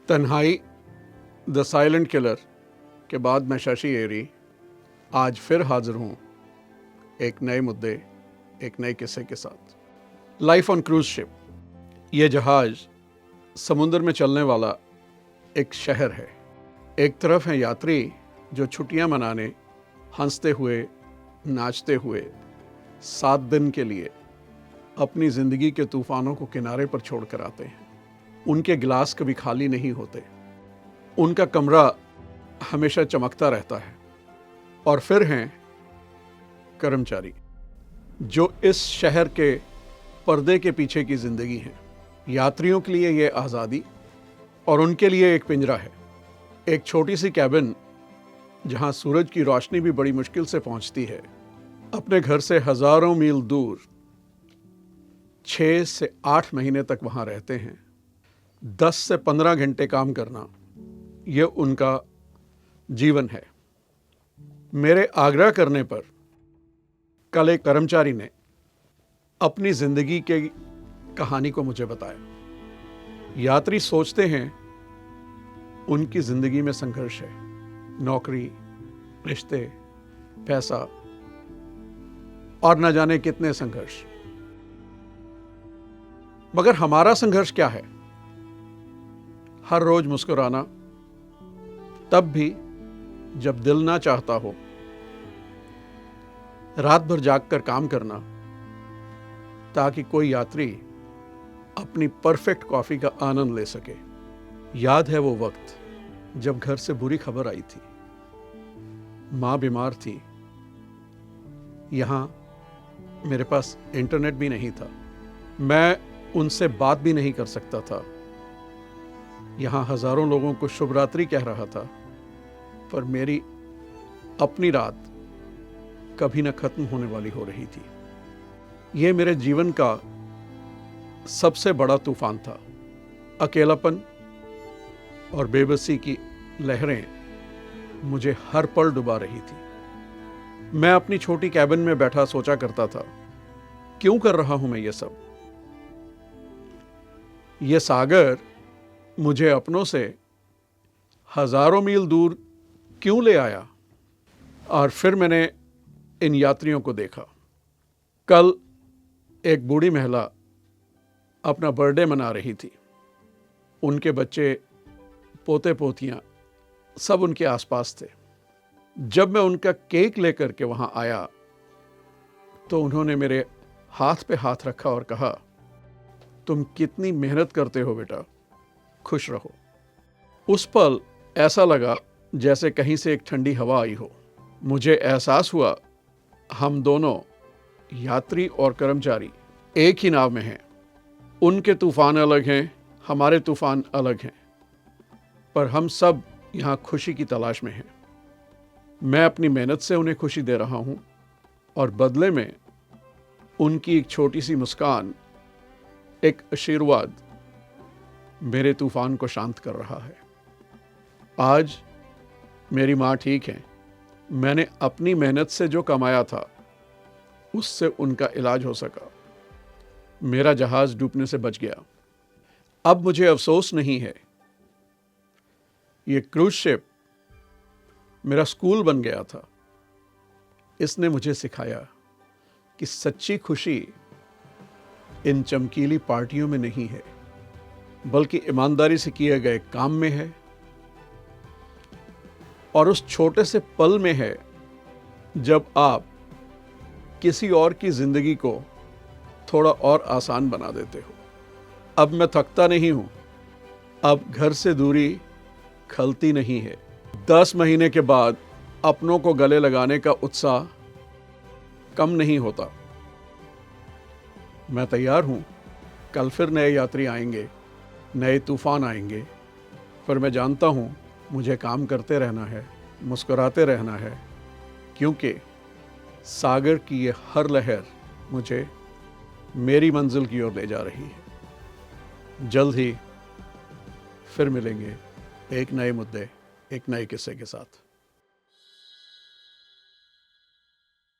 तन्हाई the silent killer के बाद मैं शशि एरी आज फिर हाजिर हूँ एक नए मुद्दे, एक नए किस्से के साथ। Life on cruise ship. ये जहाज समुद्र में चलने वाला एक शहर है। एक तरफ हैं यात्री जो छुट्टियां मनाने, हंसते हुए, नाचते हुए 7 दिन के लिए अपनी ज़िंदगी के तूफ़ानों को किनारे पर छोड़कर आते हैं। उनके गिलास कभी खाली नहीं होते, उनका कमरा हमेशा चमकता रहता है। और फिर हैं कर्मचारी जो इस शहर के पर्दे के पीछे की ज़िंदगी है। यात्रियों के लिए ये आज़ादी और उनके लिए एक पिंजरा है, एक छोटी सी कैबिन जहाँ सूरज की रोशनी भी बड़ी मुश्किल से पहुँचती है। अपने घर से हज़ारों मील दूर 6 से 8 महीने तक वहाँ रहते हैं। 10 से 15 घंटे काम करना ये उनका जीवन है। मेरे आग्रह करने पर कल एक कर्मचारी ने अपनी ज़िंदगी की कहानी को मुझे बताया। यात्री सोचते हैं उनकी ज़िंदगी में संघर्ष है, नौकरी, रिश्ते, पैसा और न जाने कितने संघर्ष। मगर हमारा संघर्ष क्या है? हर रोज मुस्कुराना, तब भी जब दिल ना चाहता हो। रात भर जागकर काम करना ताकि कोई यात्री अपनी परफेक्ट कॉफी का आनंद ले सके। याद है वो वक्त जब घर से बुरी खबर आई थी, माँ बीमार थी। यहाँ मेरे पास इंटरनेट भी नहीं था, मैं उनसे बात भी नहीं कर सकता था। यहाँ हजारों लोगों को शुभ रात्रि कह रहा था, पर मेरी अपनी रात कभी न खत्म होने वाली हो रही थी। यह मेरे जीवन का सबसे बड़ा तूफान था। अकेलापन और बेबसी की लहरें मुझे हर पल डुबा रही थी। मैं अपनी छोटी कैबिन में बैठा सोचा करता था, क्यों कर रहा हूं मैं ये सब? ये सागर मुझे अपनों से हजारों मील दूर क्यों ले आया? और फिर मैंने इन यात्रियों को देखा। कल एक बूढ़ी महिला अपना बर्थडे मना रही थी। उनके बच्चे, पोते पोतियां सब उनके आसपास थे। जब मैं उनका केक लेकर के वहां आया तो उन्होंने मेरे हाथ पे हाथ रखा और कहा, तुम कितनी मेहनत करते हो बेटा, खुश रहो। उस पल ऐसा लगा जैसे कहीं से एक ठंडी हवा आई हो। मुझे एहसास हुआ हम दोनों, यात्री और कर्मचारी, एक ही नाव में हैं। उनके तूफान अलग हैं, हमारे तूफान अलग हैं, पर हम सब यहाँ खुशी की तलाश में हैं। मैं अपनी मेहनत से उन्हें खुशी दे रहा हूँ और बदले में उनकी एक छोटी सी मुस्कान, एक आशीर्वाद मेरे तूफान को शांत कर रहा है। आज मेरी माँ ठीक है। मैंने अपनी मेहनत से जो कमाया था उससे उनका इलाज हो सका। मेरा जहाज डूबने से बच गया। अब मुझे अफसोस नहीं है। ये क्रूज शिप मेरा स्कूल बन गया था। इसने मुझे सिखाया कि सच्ची खुशी इन चमकीली पार्टियों में नहीं है, बल्कि ईमानदारी से किए गए काम में है और उस छोटे से पल में है जब आप किसी और की जिंदगी को थोड़ा और आसान बना देते हो। अब मैं थकता नहीं हूं, अब घर से दूरी खलती नहीं है। 10 महीने के बाद अपनों को गले लगाने का उत्साह कम नहीं होता। मैं तैयार हूं, कल फिर नए यात्री आएंगे, नए तूफान आएंगे, पर मैं जानता हूं मुझे काम करते रहना है, मुस्कुराते रहना है, क्योंकि सागर की ये हर लहर मुझे मेरी मंजिल की ओर ले जा रही है। जल्द ही फिर मिलेंगे एक नए मुद्दे, एक नए किस्से के साथ।